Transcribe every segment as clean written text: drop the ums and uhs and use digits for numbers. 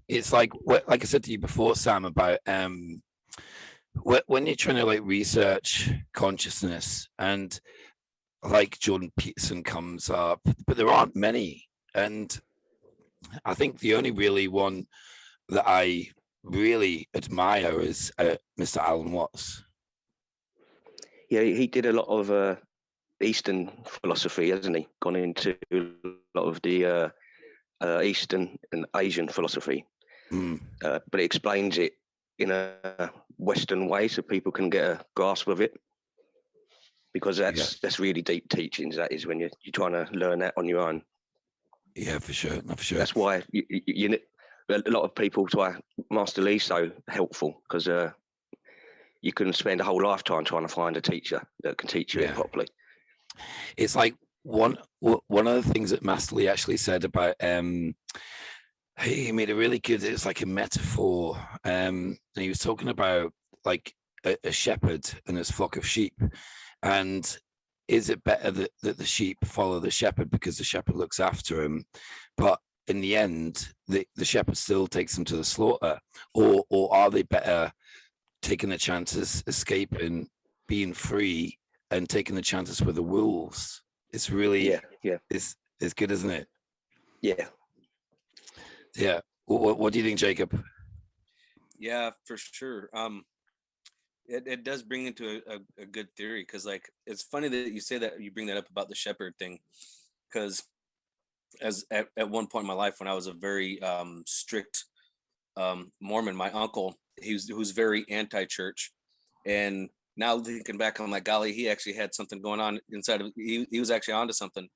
It's like I said to you before, Sam, about when you're trying to like research consciousness, and like Jordan Peterson comes up, but there aren't many. And I think the only really one that I really admire is Mr. Alan Watts. Yeah, he did a lot of Eastern philosophy, hasn't he? Gone into a lot of the Eastern and Asian philosophy, but it explains it in a Western way so people can get a grasp of it. Because that's really deep teachings. That is when you're trying to learn that on your own. Yeah, for sure. No, for sure. That's why you a lot of people try Master Lee's so helpful, because you can spend a whole lifetime trying to find a teacher that can teach you it properly. It's like one of the things that Master Lee actually said about he made a really good, it's like a metaphor, and he was talking about like a shepherd and his flock of sheep. And is it better that the sheep follow the shepherd because the shepherd looks after him, but in the end the shepherd still takes them to the slaughter, or are they better taking the chances, escaping, being free, and taking the chances with the wolves? It's really it's good, isn't it? Yeah. What do you think, Jacob? Yeah, for sure. It does bring into a good theory, because like it's funny that you say that, you bring that up about the shepherd thing, because as at one point in my life when I was a very strict Mormon, my uncle, he was very anti-church, and now thinking back, I'm like, golly, he actually had something going on inside of he was actually onto something.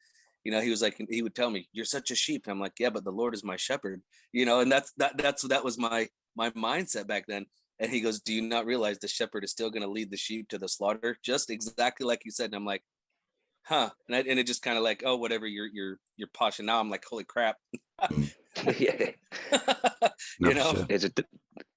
You know, he was like, he would tell me, "You're such a sheep," and I'm like, "Yeah, but the Lord is my shepherd." You know, and that was my mindset back then. And he goes, "Do you not realize the shepherd is still going to lead the sheep to the slaughter, just exactly like you said?" And I'm like, "Huh?" And it just kind of like, "Oh, whatever, you're posh." And now I'm like, "Holy crap!" Yeah, you know, Sure. there's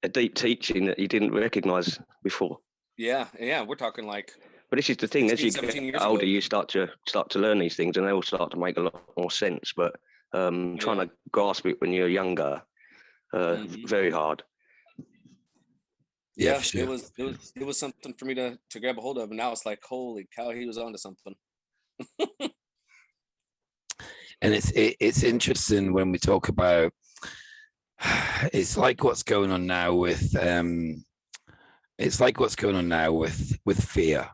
a deep teaching that you didn't recognize before. Yeah, we're talking like. But this is the thing: 16, as you get older, ago, you start to learn these things, and they all start to make a lot more sense. But trying to grasp it when you're younger, very hard. Yeah, sure. it was something for me to grab a hold of, and now it's like, holy cow, he was onto something. And it's interesting when we talk about, it's like what's going on now with fear.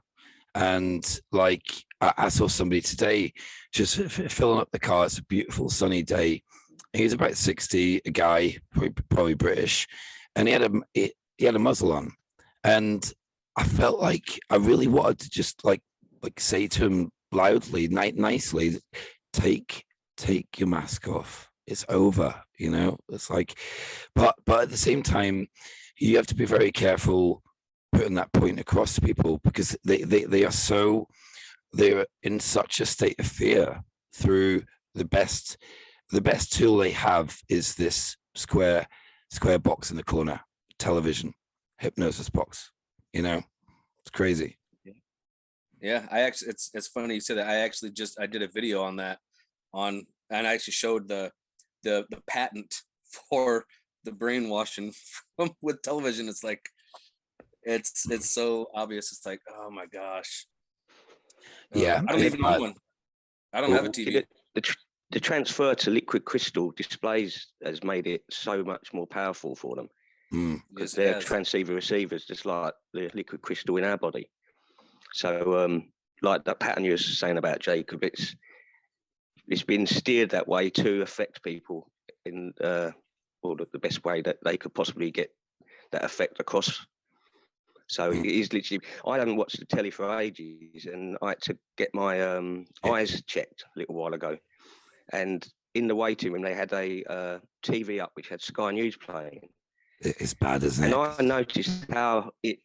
And like I saw somebody today just filling up the car. It's a beautiful sunny day. He was about 60, a guy, probably British, and he had a muzzle on, and I felt like I really wanted to just like say to him loudly, nicely, take your mask off. It's over, you know. It's like, but at the same time, you have to be very careful putting that point across to people, because they're in such a state of fear. Through the best tool they have is this square box in the corner, television, hypnosis box. You know, it's crazy. Yeah, I actually, it's funny you said that. I did a video on that, and I actually showed the patent for the brainwashing with television. It's like, it's so obvious. It's like, oh my gosh. Yeah, I don't even own one. I don't have a TV. The transfer to liquid crystal displays has made it so much more powerful for them, because they're transceiver receivers, just like the liquid crystal in our body. So, like that pattern you were saying about, Jacob, it's been steered that way to affect people in the best way that they could possibly get that effect across. So it is literally, I haven't watched the telly for ages, and I had to get my eyes checked a little while ago. And in the waiting room, they had a TV up which had Sky News playing. It's bad, isn't it? And I noticed how it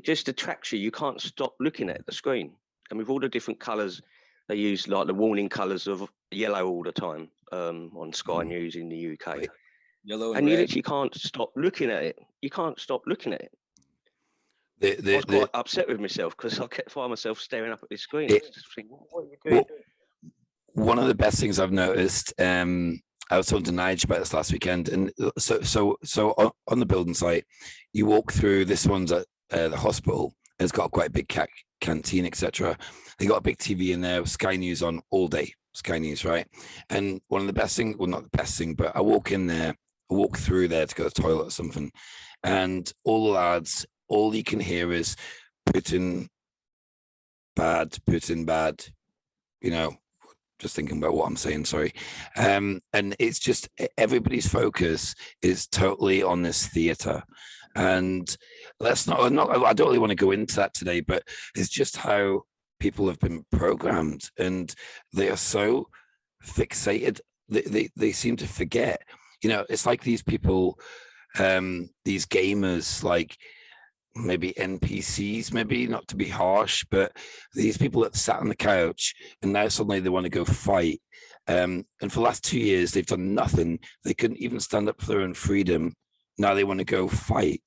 just attracts you. You can't stop looking at the screen. And with all the different colours, they use like the warning colours of yellow all the time on Sky News in the UK. Yellow and you red. literally can't stop looking at it. You can't stop looking at it. I was quite upset with myself because I kept finding myself staring up at this screen. Just thinking, what are you doing? One of the best things I've noticed, I was talking to Nige about this last weekend, and so on the building site, you walk through. This one's at the hospital. It's got quite a big canteen, etc. They got a big TV in there with Sky News on all day. Sky News, right? And one of the best things, well, not the best thing, but I walk in there, I walk through there to go to the toilet or something, and all the lads, all you can hear is Putin bad, you know, just thinking about what I'm saying, sorry. And it's just everybody's focus is totally on this theater. And let's not, I don't really want to go into that today, but it's just how people have been programmed, and they are so fixated. They seem to forget, you know, it's like these people, these gamers, like maybe NPCs, maybe not to be harsh, but these people that sat on the couch and now suddenly they want to go fight. And for the last 2 years, they've done nothing. They couldn't even stand up for their own freedom. Now they want to go fight.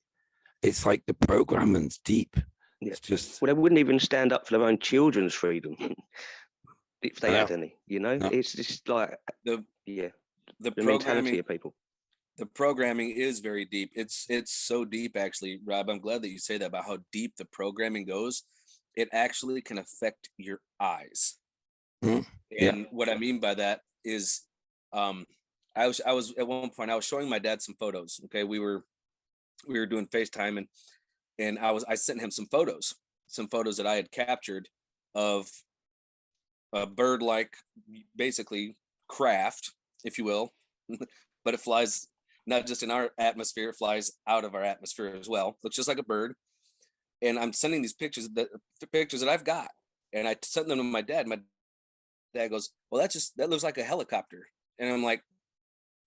It's like the programming's deep. It's just, well, they wouldn't even stand up for their own children's freedom if they had any, you know. No. It's just like the mentality of people. The programming is very deep. It's so deep, actually, Rob. I'm glad that you say that about how deep the programming goes. It actually can affect your eyes. And what I mean by that is, I was at one point, I was showing my dad some photos. Okay, we were doing FaceTime, and I sent him some photos that I had captured of a bird-like, basically craft, if you will, but it flies not just in our atmosphere, it flies out of our atmosphere as well. Looks just like a bird. And I'm sending these pictures that I've got, and I sent them to my dad. My dad goes, "Well, that looks like a helicopter." And I'm like,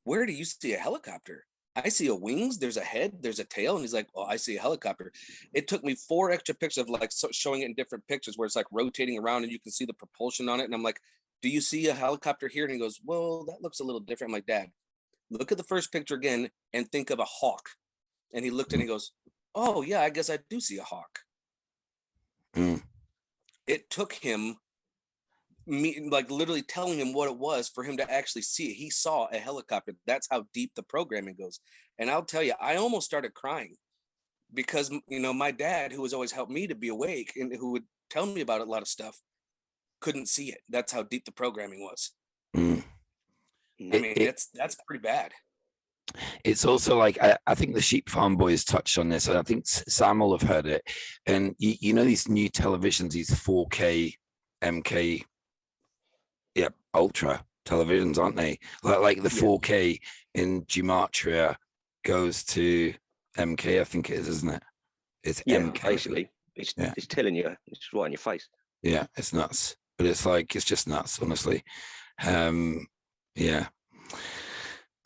"Where do you see a helicopter? I see a wings, there's a head, there's a tail." And he's like, "Oh, I see a helicopter." It took me 4 extra pictures of like showing it in different pictures where it's like rotating around and you can see the propulsion on it. And I'm like, "Do you see a helicopter here?" And he goes, "Well, that looks a little different." I'm like, "Dad, look at the first picture again and think of a hawk." And he looked and he goes, "Oh yeah, I guess I do see a hawk." It took him me like literally telling him what it was for him to actually see it. He saw a helicopter. That's how deep the programming goes. And I'll tell you, I almost started crying because, you know, my dad, who has always helped me to be awake and who would tell me about a lot of stuff, couldn't see it. That's how deep the programming was. I mean, that's pretty bad. It's also like, I think the Sheep Farm Boys touched on this, and I think Sam will have heard it. And you know, these new televisions, these 4K, MK, ultra televisions, aren't they? Like the 4K in gematria goes to MK, I think it is, isn't it? It's MK. Basically, it's telling you, it's right in your face. Yeah, it's nuts. But it's like, it's just nuts, honestly.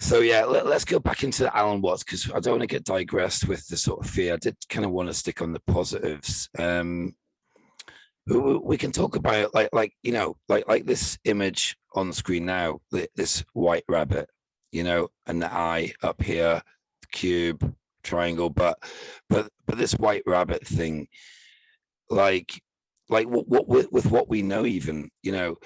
So let's go back into Alan Watts, because I don't want to get digressed with the sort of fear. I did kind of want to stick on the positives. We can talk about like you know, like this image on the screen now, this white rabbit, you know, and the eye up here, the cube, triangle, but this white rabbit thing, like what with what we know, even, you know.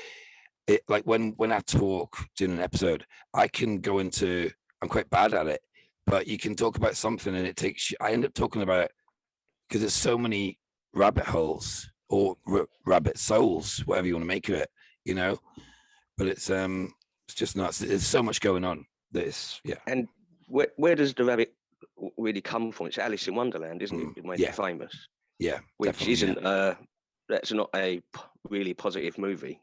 It, like when I talk during an episode, I can go into, I'm quite bad at it, but you can talk about something and I end up talking about, because there's so many rabbit holes or rabbit souls, whatever you want to make of it, you know. But it's just nuts. There's so much going on. And where does the rabbit really come from? It's Alice in Wonderland, isn't it? It made it famous. Yeah, which isn't that's not a really positive movie.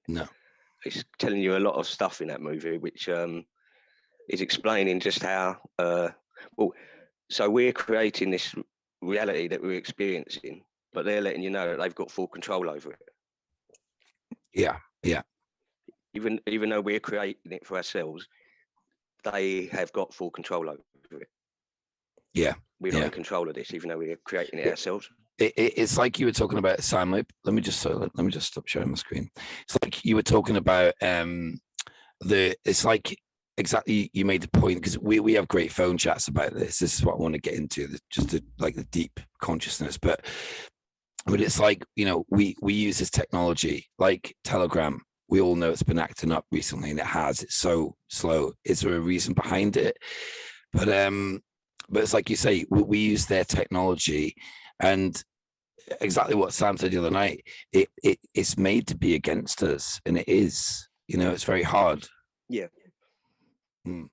No, it's telling you a lot of stuff in that movie, which is explaining just how so we're creating this reality that we're experiencing, but they're letting you know that they've got full control over it. Yeah. Even though we're creating it for ourselves, they have got full control over it. Yeah, we're not in control of this, even though we're creating it ourselves. It's like you were talking about, Sam. Let me just stop sharing my screen. It's like you were talking about it's like exactly, you made the point, because we have great phone chats about this. This is what I want to get into, like the deep consciousness. But it's like, you know, we use this technology like Telegram, we all know it's been acting up recently, and it has. It's so slow. Is there a reason behind it? But it's like you say, we use their technology, and exactly what Sam said the other night. It's made to be against us, and it is. You know, it's very hard. Yeah. Mm.